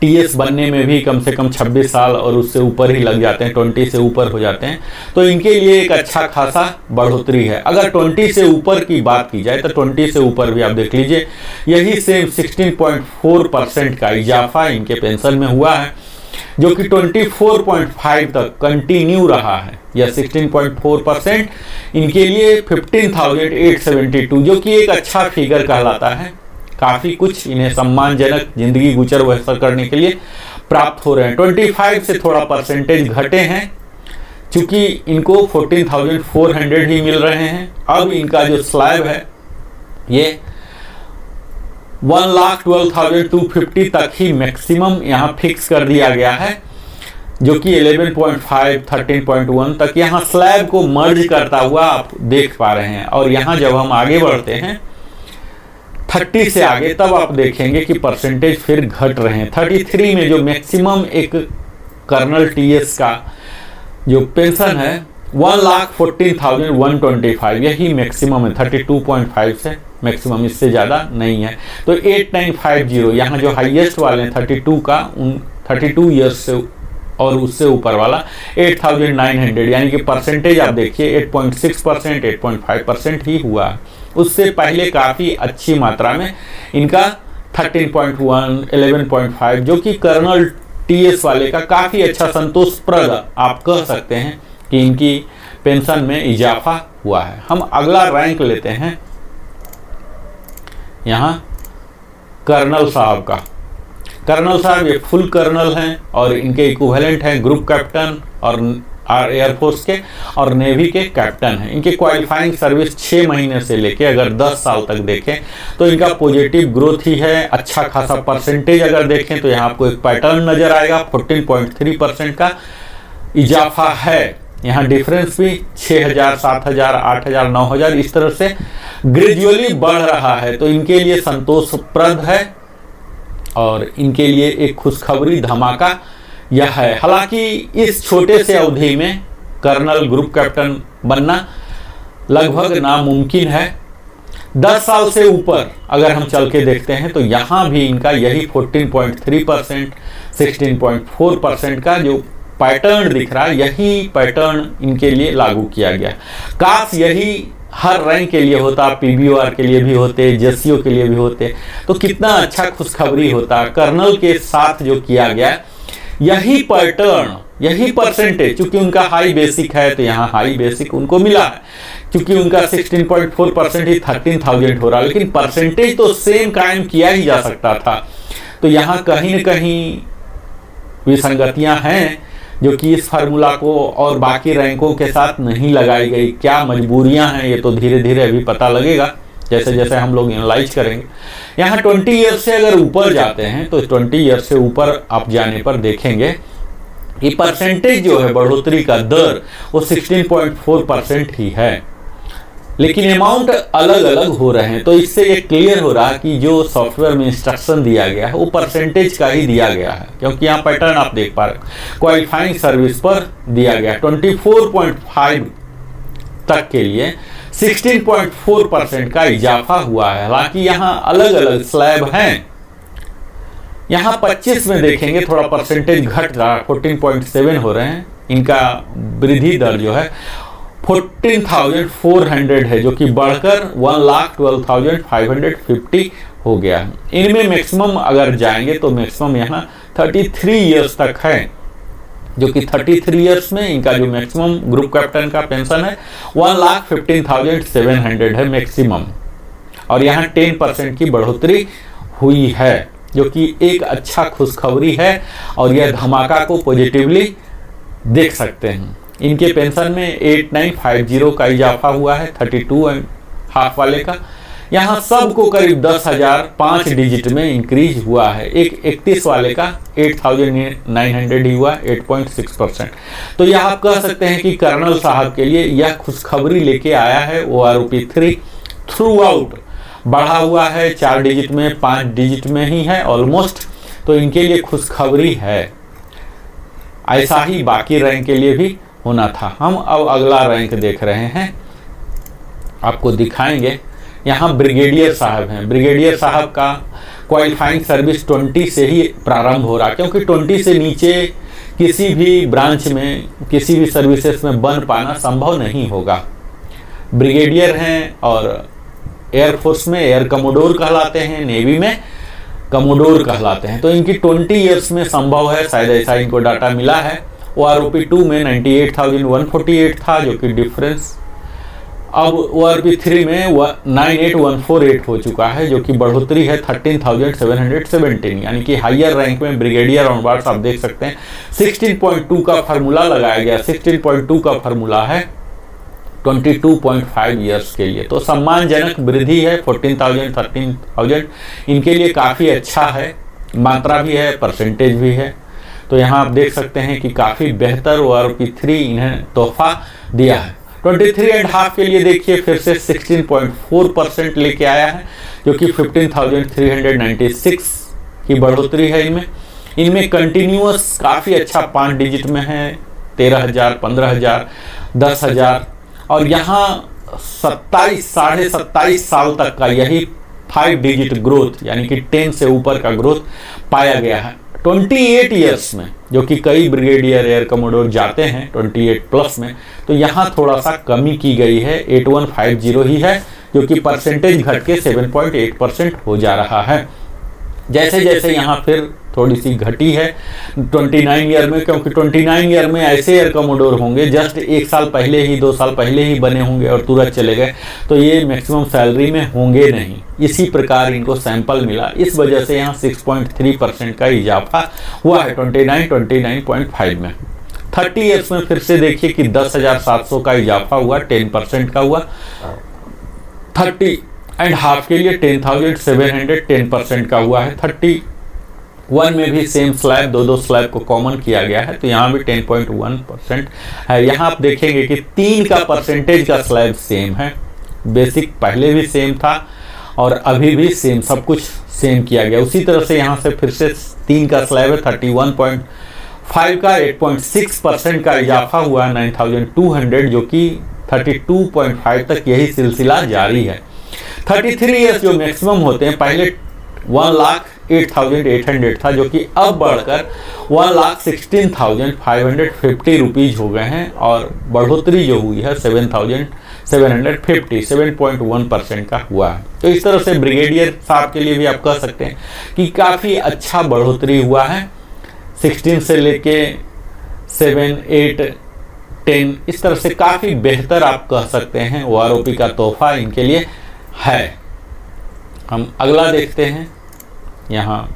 टीएस बनने में भी कम से कम 26 साल और उससे ऊपर ही लग जाते हैं, 20 से ऊपर हो जाते हैं, तो इनके लिए एक अच्छा खासा बढ़ोतरी है। अगर 20 से ऊपर की बात की जाए तो 20 से ऊपर भी आप देख लीजिए, यही सेम 16.4% का इजाफा इनके पेंशन में हुआ है, जो कि 24.5 तक कंटिन्यू रहा है। यह 16.4% इनके लिए 15,872, जो कि एक अच्छा फिगर कहलाता है। काफ़ी कुछ इन्हें सम्मानजनक जिंदगी गुजर बसर करने के लिए प्राप्त हो रहे हैं। 25 से थोड़ा परसेंटेज घटे हैं, चूँकि इनको 14,400 ही मिल रहे हैं। अब इनका जो स्लैब है ये 1,12,250 तक ही मैक्सिमम यहाँ फिक्स कर दिया गया है, जो कि 11.5 13.1 तक यहाँ स्लैब को मर्ज करता हुआ आप देख पा रहे हैं। और यहाँ जब हम आगे बढ़ते हैं 30 से आगे तब आप देखेंगे कि परसेंटेज फिर घट रहे हैं। 33 में जो मैक्सिमम एक कर्नल टीएस का जो पेंशन है 1,14,125 यही मैक्सिमम है। 32.5 से मैक्सिमम, इससे ज़्यादा नहीं है। तो 8950 यहाँ जो हाईएस्ट वाले हैं 32 का, उन 32 ईयर्स से और उससे ऊपर वाला 8,900, यानी कि परसेंटेज आप देखिए 8.6%, 8.5% ही हुआ। उससे पहले काफ़ी अच्छी मात्रा में इनका 13.1, 11.5 जो कि कर्नल टीएस वाले का काफ़ी अच्छा संतोषप्रद आप कह सकते हैं कि इनकी पेंशन में इजाफा हुआ है। हम अगला रैंक लेते हैं यहाँ कर्नल साहब का। कर्नल साहब ये फुल कर्नल हैं और इनके इक्विवेलेंट हैं ग्रुप कैप्टन और एयरफोर्स के और नेवी के कैप्टन हैं। इनके क्वालिफाइंग सर्विस 6 महीने से लेके अगर 10 साल तक देखें तो इनका पॉजिटिव ग्रोथ ही है। अच्छा खासा परसेंटेज अगर देखें तो यहाँ आपको एक पैटर्न नजर आएगा, 14.3% का इजाफा है। यहाँ डिफरेंस भी 6,000, 7,000, 8,000, 9,000 इस तरह से ग्रेजुअली बढ़ रहा है। तो इनके लिए संतोषप्रद है और इनके लिए एक खुशखबरी धमाका यह है। हालांकि इस छोटे से अवधि में कर्नल ग्रुप कैप्टन बनना लगभग नामुमकिन है। 10 साल से ऊपर अगर हम चल के देखते हैं तो यहाँ भी इनका यही 14.3%, 16.4% का जो पैटर्न दिख रहा है, यही पैटर्न इनके लिए लागू किया गया। काश यही हर रैंक के लिए होता, पीबीओआर के लिए भी होते, जेसीओ के लिए भी होते, तो कितना अच्छा खुशखबरी होता। कर्नल के साथ जो किया गया यही पैटर्न, यही परसेंटेज, चूंकि उनका हाई बेसिक है तो यहाँ हाई बेसिक उनको मिला है, क्योंकि उनका 16.4% ही 13,000 हो रहा, लेकिन परसेंटेज तो सेम कायम किया ही जा सकता था। तो यहाँ कहीं न कहीं विसंगतियां हैं जो कि इस फार्मूला को और बाकी रैंकों के साथ नहीं लगाई गई। क्या मजबूरियां हैं ये तो धीरे धीरे अभी पता लगेगा जैसे जैसे हम लोग एनालाइज करेंगे। यहाँ 20 ईयर से अगर ऊपर जाते हैं तो 20 ईयर से ऊपर आप जाने पर देखेंगे कि परसेंटेज जो है बढ़ोतरी का दर वो 16.4% ही है, लेकिन अमाउंट अलग अलग हो रहे हैं। तो इससे ये क्लियर हो रहा है कि जो सॉफ्टवेयर में इंस्ट्रक्शन दिया गया है वो परसेंटेज का ही दिया गया है, क्योंकि यहाँ पैटर्न आप देख पा रहे हैं क्वालिफाइंग सर्विस पर दिया गया 24.5 तक के लिए 16.4% का इजाफा हुआ है। हालांकि यहाँ अलग अलग स्लैब हैं। यहाँ 25 में देखेंगे थोड़ा परसेंटेज घट रहा, 14.7 हो रहे हैं। इनका वृद्धि दर जो है 14,400 है, जो कि बढ़कर 1,12,550 हो गया है। इनमें मैक्सिमम अगर जाएंगे तो मैक्सिमम यहाँ 33 ईयर्स तक है, जो कि 33 ईयर्स में इनका जो मैक्सिमम ग्रुप कैप्टन का पेंशन है 1,15,700 है मैक्सिमम, और यहाँ 10% की बढ़ोतरी हुई है, जो कि एक अच्छा खुशखबरी है और यह धमाका को पॉजिटिवली देख सकते हैं। इनके पेंशन में 8950 का इजाफा हुआ है 32.5 वाले का। यहाँ सबको करीब 10,000 5 डिजिट में इंक्रीज हुआ है। एक 31 वाले का 8,900 ही हुआ, 8.6%। तो यह आप कह सकते हैं कि कर्नल साहब के लिए यह खुशखबरी लेके आया है। OROP 3 थ्रू आउट बढ़ा हुआ है, 4 डिजिट में, 5 डिजिट में ही है ऑलमोस्ट। तो इनके लिए खुशखबरी है। ऐसा ही बाकी रैंक के लिए भी होना था। हम अब अगला रैंक देख रहे हैं, आपको दिखाएंगे। यहाँ ब्रिगेडियर साहब हैं। ब्रिगेडियर साहब का क्वालिफाइंग सर्विस 20 से ही प्रारंभ हो रहा, क्योंकि 20 से नीचे किसी भी ब्रांच में, किसी भी सर्विसेज में बन पाना संभव नहीं होगा। ब्रिगेडियर हैं और एयरफोर्स में एयर कमोडोर कहलाते हैं, नेवी में कमोडोर कहलाते हैं। तो इनकी 20 ईयर्स में संभव है, शायद ऐसा इनको डाटा मिला है। OROP 2 में 98,148 था, जो कि डिफरेंस अब OROP 3 में 98,148 हो चुका है, जो कि बढ़ोतरी है 13,717, यानी कि हायर रैंक में ब्रिगेडियर ऑनवर्ड्स आप देख सकते हैं। 16.2 का फार्मूला लगाया गया। 16.2 का फार्मूला है 22.5 ईयर्स के लिए। तो सम्मानजनक वृद्धि है 14,000 13,000 इनके लिए काफ़ी अच्छा है, मात्रा भी है, परसेंटेज भी है। तो यहाँ आप देख सकते हैं कि काफ़ी बेहतर OROP 3 इन्हें तोहफा दिया है। 23.5 के लिए देखिए फिर से 16.4% लेके आया है, जो कि 15,396 की बढ़ोतरी है इनमें कंटिन्यूअस काफ़ी अच्छा 5 डिजिट में है, 13,000, 15,000, 10,000, और यहाँ 27 साढ़े 27 साल तक का यही 5 डिजिट ग्रोथ यानी कि 10 से ऊपर का ग्रोथ पाया गया है 28 ईयर्स में, जो कि कई ब्रिगेडियर एयर कमोडोर जाते हैं 28 प्लस में। तो यहाँ थोड़ा सा कमी की गई है, 8150 ही है, जो कि परसेंटेज घट के 7.8% हो जा रहा है। जैसे जैसे यहाँ फिर थोड़ी सी घटी है 29 ईयर में, क्योंकि 29 ईयर में ऐसे एयर कमोडोर होंगे जस्ट 1 साल पहले ही 2 साल पहले ही बने होंगे और तुरंत चले गए, तो ये मैक्सिमम सैलरी में होंगे नहीं। इसी प्रकार इनको सैंपल मिला, इस वजह से यहाँ 6.3% का इजाफा हुआ है 29.5 में। 30 ईयर्स में फिर से देखिए कि 10,700 का इजाफा हुआ, 10% का हुआ। 30.5 के लिए 10,700 10% का हुआ है। 31 में भी सेम स्लैब, दो स्लैब को कॉमन किया गया है, तो यहाँ भी 10.1% है। यहाँ आप देखेंगे कि 3 का परसेंटेज का स्लैब सेम है, बेसिक पहले भी सेम था और अभी भी सेम, सब कुछ सेम किया गया। उसी तरह से यहाँ से फिर से 3 का स्लैब है, 31.5 का 8.6% का इजाफा हुआ 9,200, जो कि 32.5 तक यही सिलसिला जारी है। 33 ईयर्स जो मैक्सिमम होते हैं, पहले 1,08,800 था, जो कि अब बढ़कर 1,16,550 रुपीज़ हो गए हैं, और बढ़ोतरी जो हुई है 7,750, 7.1% का हुआ है। तो इस तरह से ब्रिगेडियर साहब के लिए भी आप कह सकते हैं कि काफ़ी अच्छा बढ़ोतरी हुआ है, 16 से लेके 7, 8, 10, इस तरह से काफ़ी बेहतर आप कह सकते हैं OROP का तोहफा इनके लिए है। हम अगला देखते हैं। यहाँ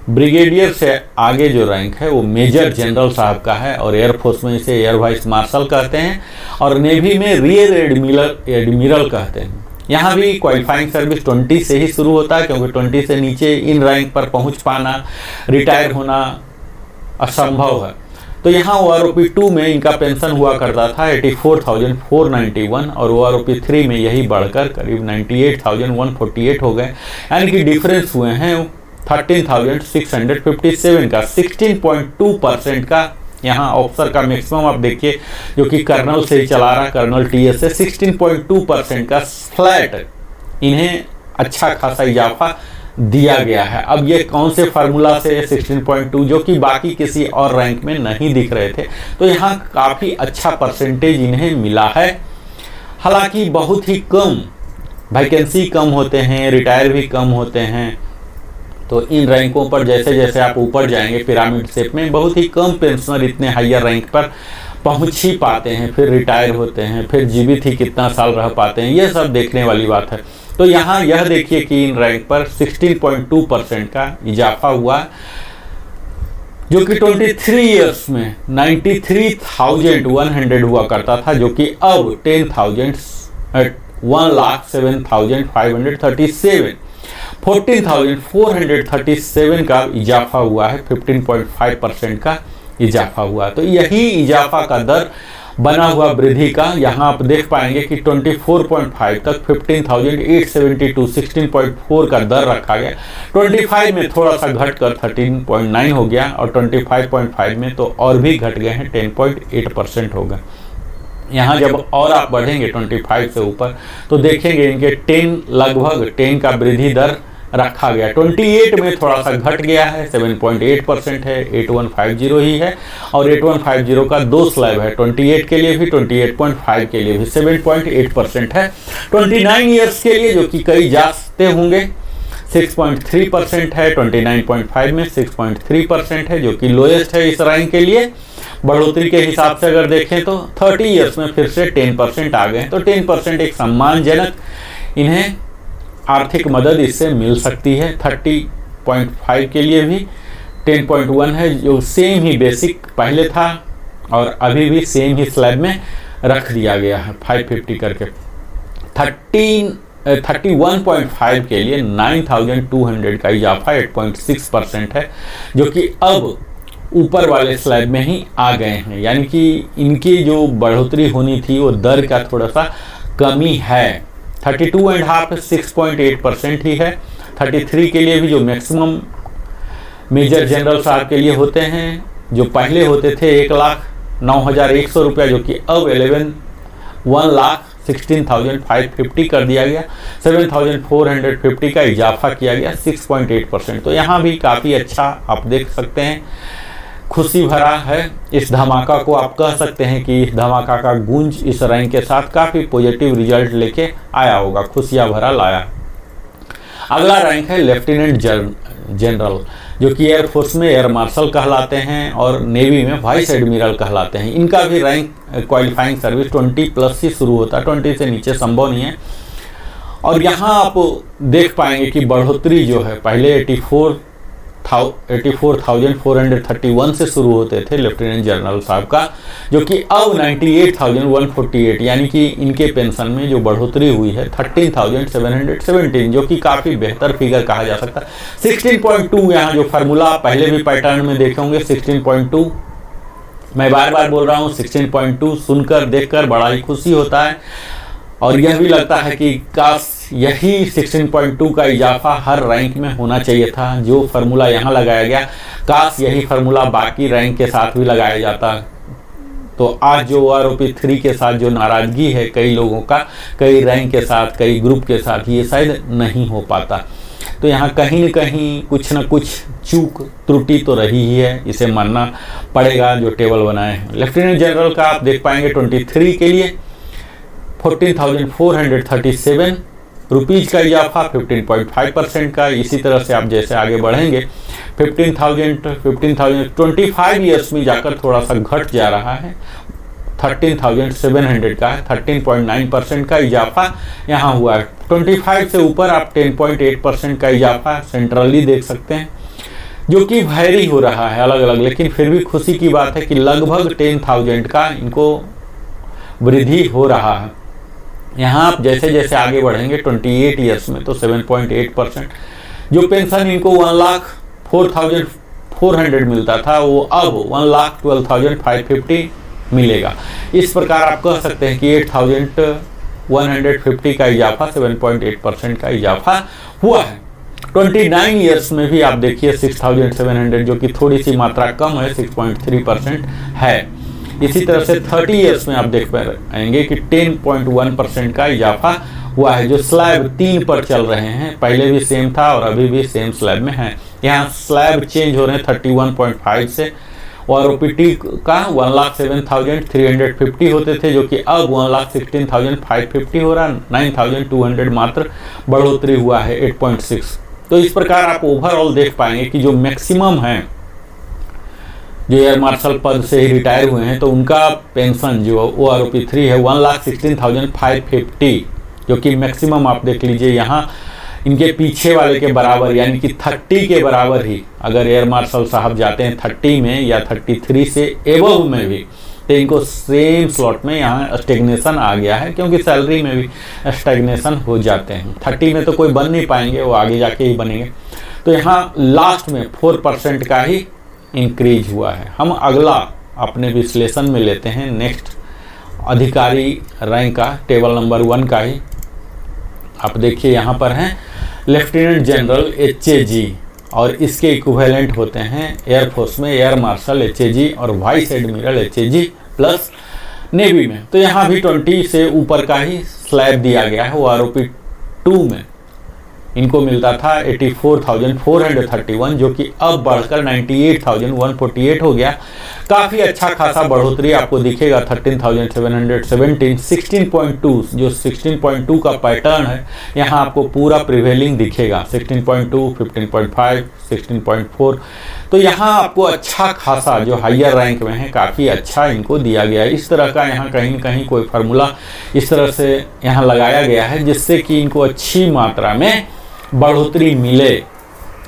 ब्रिगेडियर से आगे जो रैंक है वो मेजर जनरल साहब का है, और एयरफोर्स में इसे एयर वाइस मार्शल कहते हैं, और नेवी में रियर एडमिरल कहते हैं। यहाँ भी क्वालिफाइंग सर्विस 20 से ही शुरू होता है, क्योंकि 20 से नीचे इन रैंक पर पहुँच पाना, रिटायर होना असंभव है। तो यहाँ OROP 2 में इनका पेंशन हुआ करता था 84,491, और OROP 3 में यही बढ़कर करीब 98,148 हो गए, यानी कि डिफरेंस हुए हैं 13,657 का। 16.2% का यहाँ ऑफिसर का मैक्सिमम आप देखिए, जो कि कर्नल से ही चला रहा, कर्नल TS से 16.2% का फ्लैट इन्हें अच्छा खासा इजाफा दिया गया है। अब ये कौन से फार्मूला से 16.2, जो कि बाकी किसी और रैंक में नहीं दिख रहे थे, तो यहाँ काफ़ी अच्छा परसेंटेज इन्हें मिला है। हालांकि बहुत ही कम वैकेंसी कम होते हैं, रिटायर भी कम होते हैं, तो इन रैंकों पर जैसे जैसे आप ऊपर जाएंगे पिरामिड शेप में, बहुत ही कम पेंशनर इतने हायर रैंक पर पहुंच ही पाते हैं, फिर रिटायर होते हैं, फिर जीवित ही कितना साल रह पाते हैं, ये सब देखने वाली बात है। तो यहाँ यह देखिए कि इन रैंक पर 16.2% का इजाफा हुआ, जो कि 23 ईयर्स में 93,100 हुआ करता था, जो कि अब 1,07,537, 14,437 का इजाफा हुआ है, 15.5% का इजाफा हुआ। तो यही इजाफा का दर बना हुआ वृद्धि का यहाँ आप देख पाएंगे कि 24.5 तक 15,872, 16.4 का दर रखा गया। 25 में थोड़ा सा घटकर 13.9 हो गया, और 25.5 में तो और भी घट गए हैं, 10.8% हो गए। यहाँ जब और आप बढ़ेंगे 25 से ऊपर, तो देखेंगे इनके 10 लगभग 10 का वृद्धि दर रखा गया। 28 में थोड़ा सा घट गया है, 7.8% है, 8150 ही है, और 8150 का 2 स्लैब है, 28 के लिए भी 28.5 के लिए भी 7.8% है। 29 ईयर्स के लिए, जो कि कई जाते होंगे, 6.3% है। 29.5 में 6.3% है, जो कि लोएस्ट है इस रैंक के लिए। बढ़ोतरी के हिसाब से अगर देखें तो 30 ईयर्स में फिर से 10% आ गए हैं, तो 10% एक सम्मानजनक इन्हें आर्थिक मदद इससे मिल सकती है। 30.5 के लिए भी 10.1 है, जो सेम ही बेसिक पहले था और अभी भी सेम ही स्लैब में रख दिया गया है 550 करके। 31.5 के लिए 9,200 का इजाफा 8.6% है, जो कि अब ऊपर वाले स्लैब में ही आ गए हैं, यानी कि इनकी जो बढ़ोतरी होनी थी वो दर का थोड़ा सा कमी है। 32.5 6.8% ही है। 33 के लिए भी जो मैक्सिमम मेजर जनरल साहब के लिए होते हैं, जो पहले होते थे 1,09,100 रुपया, जो कि अब 1,16,550 कर दिया गया। 7,450 का इजाफा किया गया, 6.8%। तो यहाँ भी काफ़ी अच्छा आप देख सकते हैं, खुशी भरा है। इस धमाका को आप कह सकते हैं कि इस धमाका का गूंज इस रैंक के साथ काफ़ी पॉजिटिव रिजल्ट लेके आया होगा, खुशियाँ भरा लाया। अगला रैंक है लेफ्टिनेंट जनरल, जो कि एयरफोर्स में एयर मार्शल कहलाते हैं और नेवी में वाइस एडमिरल कहलाते हैं। इनका भी रैंक क्वालिफाइंग सर्विस 20+ से शुरू होता है, 20 से नीचे संभव नहीं है। और यहाँ आप देख पाएंगे कि बढ़ोतरी जो है, पहले 84,431 से शुरू होते थे लेफ्टिनेंट जनरल साहब का, जो कि अब 98,148, यानी कि इनके पेंशन में जो बढ़ोतरी हुई है 13,717, जो कि काफ़ी बेहतर फिगर कहा जा सकता है। 16.2 यहाँ जो फार्मूला पहले भी पैटर्न में देखे होंगे, 16.2 मैं बार बार बोल रहा हूँ, 16.2 सुनकर देखकर बड़ा ही खुशी होता है। और यह भी लगता है कि काश यही 16.2 का इजाफा हर रैंक में होना चाहिए था। जो फार्मूला यहाँ लगाया गया, काश यही फार्मूला बाकी रैंक के साथ भी लगाया जाता। तो आज जो OROP 3 के साथ जो नाराज़गी है कई लोगों का, कई रैंक के साथ, कई ग्रुप के साथ, ये शायद नहीं हो पाता। तो यहाँ कहीं न कहीं कुछ न कुछ चूक त्रुटि तो रही ही है, इसे मानना पड़ेगा जो टेबल बनाए हैं। लेफ्टिनेंट जनरल का आप देख पाएंगे 23 के लिए 14,437 रुपीज़ का इजाफा, 15.5% का। इसी तरह से आप जैसे आगे बढ़ेंगे 15,000 25 ईयर्स में जाकर थोड़ा सा घट जा रहा है, 13,700 का है, 13.9% का इजाफा यहाँ हुआ है। 25 से ऊपर आप 10.8% का इजाफा सेंट्रली देख सकते हैं, जो कि वैरी हो रहा है अलग अलग, लेकिन फिर भी खुशी की बात है कि लगभग 10,000 का इनको वृद्धि हो रहा है। यहाँ आप जैसे जैसे आगे बढ़ेंगे 28 ईयर्स में तो 7.8%, जो पेंशन इनको 1,04,400 मिलता था वो अब 1,12,550 मिलेगा। इस प्रकार आप कह सकते हैं कि 8,150 का इजाफा, 7.8% का इजाफा हुआ है। 29 ईयर्स में भी आप देखिए 6,700, जो कि थोड़ी सी मात्रा कम है, 6.3% है। इसी तरह से 30 ईयर्स में आप देख पाएंगे कि 10.1% का इजाफा हुआ है, जो स्लैब 3 पर चल रहे हैं। पहले भी सेम था और अभी भी सेम स्लैब में है। यहाँ स्लैब चेंज हो रहे हैं 31.5 से, और OPT का 1,07,350 होते थे, जो कि अब 1,16,550 हो रहा है, 9,200 मात्र बढ़ोतरी हुआ है, 8.6। तो इस प्रकार आप ओवरऑल देख पाएंगे कि जो मैक्सिमम है, जो एयर मार्शल पद से ही रिटायर हुए हैं, तो उनका पेंशन जो OROP 3 है 1,16,550, जो कि मैक्सिमम आप देख लीजिए यहाँ इनके पीछे वाले के बराबर, यानी कि 30 के बराबर ही अगर एयर मार्शल साहब जाते हैं 30 में या 33 से एबव में भी, तो इनको सेम स्लॉट में यहाँ स्टेग्नेशन आ गया है, क्योंकि सैलरी में भी स्टेग्नेशन हो जाते हैं। 30 में तो कोई बन नहीं पाएंगे, वो आगे जाके ही बनेंगे। तो यहाँ लास्ट में 4% का ही इंक्रीज हुआ है। हम अगला अपने विश्लेषण में लेते हैं नेक्स्ट अधिकारी रैंक का, टेबल नंबर 1 का ही। आप देखिए यहाँ पर हैं लेफ्टिनेंट जनरल HAG, और इसके इक्विवेलेंट होते हैं एयरफोर्स में एयर मार्शल HAG और vice admiral HAG plus navy में। तो यहाँ भी 20 से ऊपर का ही स्लैब दिया गया है। OROP 2 में इनको मिलता था 84,431, जो कि अब बढ़कर 98,148 हो गया। काफ़ी अच्छा खासा बढ़ोतरी आपको दिखेगा। 13,717, 16.2, जो 16.2 का पैटर्न है यहाँ आपको पूरा प्रिवेलिंग दिखेगा, 16.2, 15.5, 16.4। तो यहाँ आपको अच्छा खासा जो हायर रैंक में है काफ़ी अच्छा इनको दिया गया है। इस तरह का यहाँ कहीं न कहीं कोई फार्मूला इस तरह से यहाँ लगाया गया है जिससे कि इनको अच्छी मात्रा में बढ़ोतरी मिले।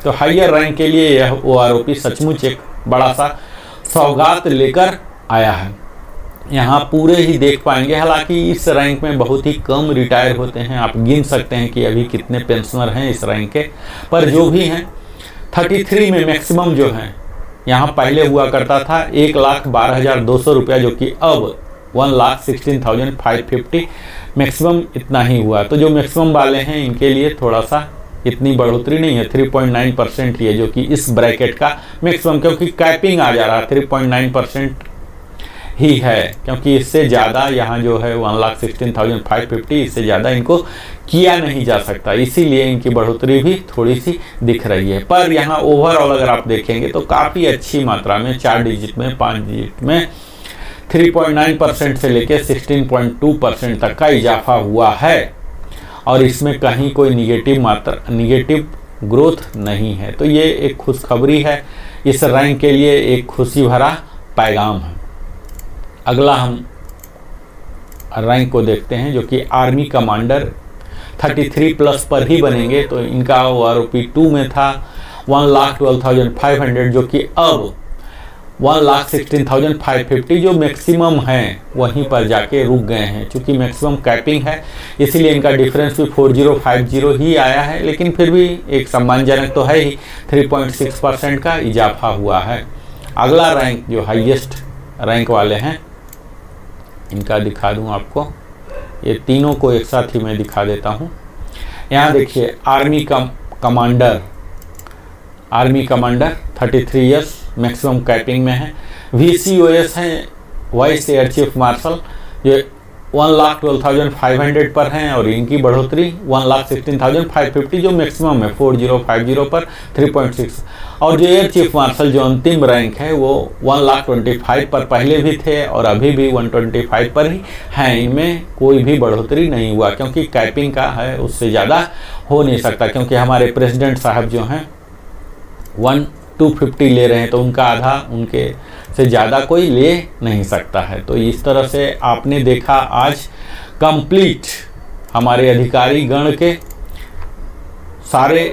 तो हायर रैंक के लिए यह OROP सचमुच एक बड़ा सा सौगात लेकर आया है। यहाँ पूरे ही देख पाएंगे, हालांकि इस रैंक में बहुत ही कम रिटायर होते हैं। आप गिन सकते हैं कि अभी कितने पेंशनर हैं इस रैंक के, पर जो भी हैं 33 में मैक्सिमम जो हैं यहाँ पहले हुआ करता था 1,12,200 रुपया, जो कि अब 1,16,550 मैक्सिमम इतना ही हुआ। तो जो मैक्सिमम वाले हैं इनके लिए थोड़ा सा इतनी बढ़ोतरी नहीं है, 3.9% ही है, जो कि इस ब्रैकेट का मैक्सिमम, क्योंकि कैपिंग आ जा रहा है 3.9% ही है, क्योंकि इससे ज़्यादा यहाँ जो है 1,16,550, इससे ज़्यादा इनको किया नहीं जा सकता, इसीलिए इनकी बढ़ोतरी भी थोड़ी सी दिख रही है। पर यहाँ ओवरऑल अगर आप देखेंगे तो काफ़ी अच्छी मात्रा में 4 डिजिट में 5 डिजिट में 3.9% से लेकर 16.2% तक का इजाफा हुआ है, और इसमें कहीं कोई निगेटिव ग्रोथ नहीं है। तो ये एक खुशखबरी है, इस रैंक के लिए एक खुशी भरा पैगाम है। अगला हम रैंक को देखते हैं, जो कि आर्मी कमांडर 33+ पर ही बनेंगे। तो इनका OROP 2 में था 1,12,500, जो कि अब 1,16,550 जो मैक्सिमम है वहीं पर जाके रुक गए हैं। चूँकि मैक्सिमम कैपिंग है इसीलिए इनका डिफरेंस भी 4050 ही आया है, लेकिन फिर भी एक सम्मानजनक तो है ही, 3.6% का इजाफा हुआ है। अगला रैंक जो हाईएस्ट रैंक वाले हैं इनका दिखा दूं आपको, ये तीनों को एक साथ ही मैं दिखा देता हूं। यहाँ देखिए army commander 33 years maximum capping में है। VCOS हैं वाइस एयर चीफ मार्शल, ये 1,12,500 पर हैं, और इनकी बढ़ोतरी 1,16,550 जो मैक्सिमम है 4050 पर 3.6। और जो एयर चीफ मार्शल जो अंतिम रैंक है वो 1,25,000 पर पहले भी थे और अभी भी 125 पर ही हैं। इनमें कोई भी बढ़ोतरी नहीं हुआ, क्योंकि कैपिंग का है, उससे ज़्यादा हो नहीं सकता, क्योंकि हमारे प्रेसिडेंट साहब जो हैं 1,250 ले रहे हैं, तो उनका आधा, उनके से ज़्यादा कोई ले नहीं सकता है। तो इस तरह से आपने देखा आज कंप्लीट हमारे अधिकारी गण के सारे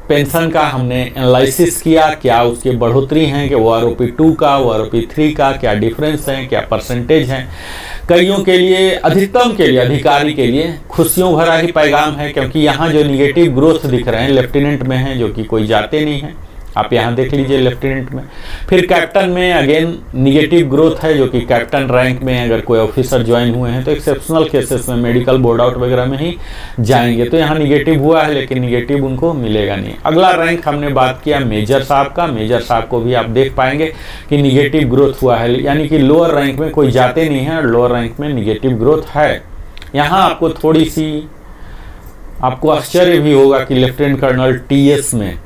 पेंशन का हमने एनालिसिस किया, क्या उसकी बढ़ोतरी हैं, कि OROP 2 का OROP 3 का क्या डिफरेंस है, क्या परसेंटेज है। कईयों के लिए, अधिकतम के लिए, अधिकारी के लिए खुशियों भरा ही पैगाम है, क्योंकि यहाँ जो निगेटिव ग्रोथ दिख रहे हैं लेफ्टिनेंट में हैं, जो कि कोई जाते नहीं हैं। आप यहाँ देख लीजिए लेफ्टिनेंट में। फिर कैप्टन में अगेन निगेटिव ग्रोथ है, जो कि कैप्टन रैंक में अगर कोई ऑफिसर ज्वाइन हुए हैं तो एक्सेप्शनल केसेस में मेडिकल बोर्ड आउट वगैरह में ही जाएंगे। तो यहाँ निगेटिव हुआ है, लेकिन निगेटिव उनको मिलेगा नहीं। अगला रैंक हमने बात किया मेजर साहब का। मेजर साहब को भी आप देख पाएंगे कि निगेटिव ग्रोथ हुआ है, यानी कि लोअर रैंक में कोई जाते नहीं है और लोअर रैंक में निगेटिव ग्रोथ है। यहाँ आपको थोड़ी सी आपको आश्चर्य भी होगा कि लेफ्टिनेंट कर्नल TS में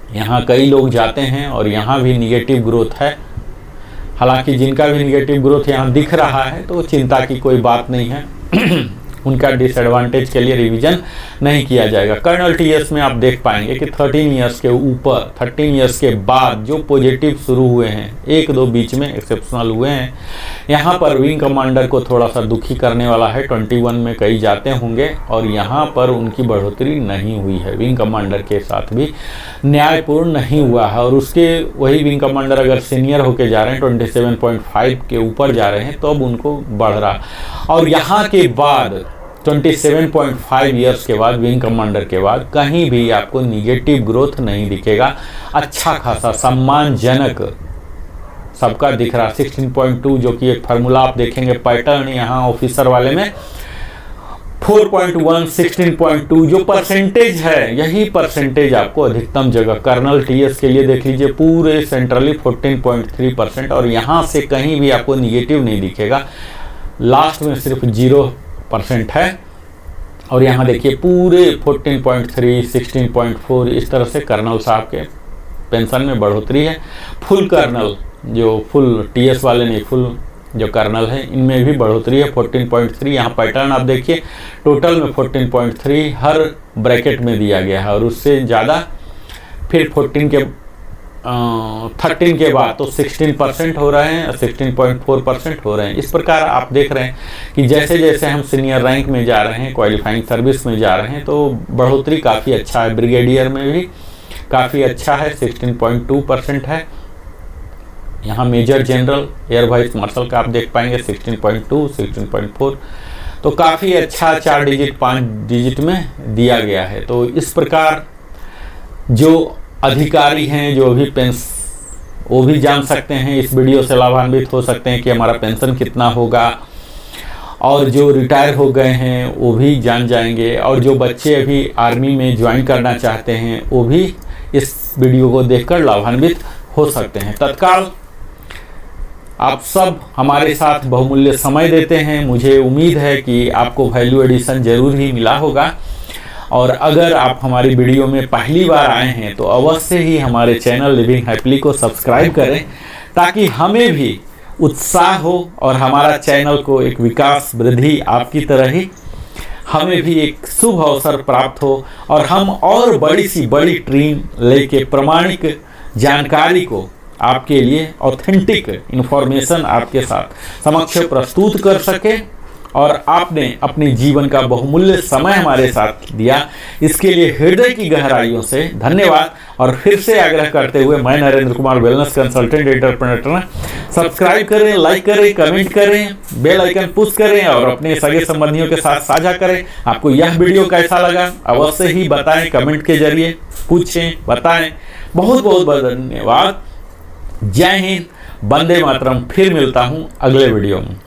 यहाँ कई लोग जाते हैं और यहाँ भी निगेटिव ग्रोथ है। हालांकि जिनका भी निगेटिव ग्रोथ यहाँ दिख रहा है तो चिंता की कोई बात नहीं है, उनका डिसएडवांटेज के लिए रिवीजन नहीं किया जाएगा। कर्नल TS में आप देख पाएंगे कि 13 इयर्स के ऊपर, 13 इयर्स के बाद जो पॉजिटिव शुरू हुए हैं, 1-2 बीच में एक्सेप्शनल हुए हैं। यहाँ पर विंग कमांडर को थोड़ा सा दुखी करने वाला है, 21 में कई जाते होंगे और यहाँ पर उनकी बढ़ोतरी नहीं हुई है। विंग कमांडर के साथ भी न्यायपूर्ण नहीं हुआ है, और उसके वही विंग कमांडर अगर सीनियर होके जा रहे हैं 27.5 के ऊपर जा रहे हैं तो अब उनको बढ़ रहा। और यहाँ के बाद 27.5 ईयर्स के बाद विंग कमांडर के बाद कहीं भी आपको निगेटिव ग्रोथ नहीं दिखेगा। अच्छा खासा सम्मानजनक सबका दिख रहा। 16.2 जो कि एक फार्मूला आप देखेंगे पैटर्न यहाँ ऑफिसर वाले में 4.1, 16.2 जो परसेंटेज है, यही परसेंटेज आपको अधिकतम जगह कर्नल TS के लिए देख लीजिए, पूरे सेंट्रली 14.3%, और यहाँ से कहीं भी आपको निगेटिव नहीं दिखेगा। लास्ट में सिर्फ 0% है, और यहाँ देखिए पूरे 14.3, 16.4 इस तरह से कर्नल साहब के पेंशन में बढ़ोतरी है। फुल कर्नल जो फुल TS वाले नहीं, फुल जो कर्नल है इनमें भी बढ़ोतरी है 14.3। यहाँ पैटर्न आप देखिए टोटल में 14.3 हर ब्रैकेट में दिया गया है, और उससे ज़्यादा फिर 13 के बाद तो 16% हो रहे हैं, 16.4% हो रहे हैं। इस प्रकार आप देख रहे हैं कि जैसे जैसे हम सीनियर रैंक में जा रहे हैं, क्वालिफाइंग सर्विस में जा रहे हैं, तो बढ़ोतरी काफ़ी अच्छा है। ब्रिगेडियर में भी काफ़ी अच्छा है, 16.2% है। यहाँ major general air vice marshal का आप देख पाएंगे 16.2, 16.4, तो काफ़ी अच्छा 4 डिजिट 5 डिजिट में दिया गया है। तो इस प्रकार जो अधिकारी हैं, जो भी वो भी जान सकते हैं, इस वीडियो से लाभान्वित हो सकते हैं कि हमारा पेंशन कितना होगा। और जो रिटायर हो गए हैं वो भी जान जाएंगे, और जो बच्चे अभी आर्मी में ज्वाइन करना चाहते हैं वो भी इस वीडियो को देखकर लाभान्वित हो सकते हैं। तत्काल आप सब हमारे साथ बहुमूल्य समय देते हैं, मुझे उम्मीद है कि आपको वैल्यू एडिशन जरूर ही मिला होगा। और अगर आप हमारी वीडियो में पहली बार आए हैं तो अवश्य ही हमारे चैनल लिविंग हैप्पीली को सब्सक्राइब करें, ताकि हमें भी उत्साह हो और हमारा चैनल को एक विकास वृद्धि आपकी तरह ही हमें भी एक शुभ अवसर प्राप्त हो, और हम और बड़ी सी बड़ी टीम लेके प्रामाणिक जानकारी को आपके लिए ऑथेंटिक इन्फॉर्मेशन आपके साथ समक्ष प्रस्तुत कर सके। और आपने अपने जीवन का बहुमूल्य समय हमारे साथ दिया, इसके लिए हृदय की गहराइयों से धन्यवाद। और फिर से आग्रह करते हुए मैं Narendra Kumar, wellness consultant entrepreneur, subscribe करें, लाइक करें, कमेंट करें, बेल आइकन पुश करें और अपने सगे संबंधियों के साथ साझा करें। आपको यह वीडियो कैसा लगा अवश्य ही बताएं, कमेंट के जरिए पूछें, बताएं। बहुत बहुत धन्यवाद। जय हिंद, वंदे मातरम। फिर मिलता हूँ अगले वीडियो में।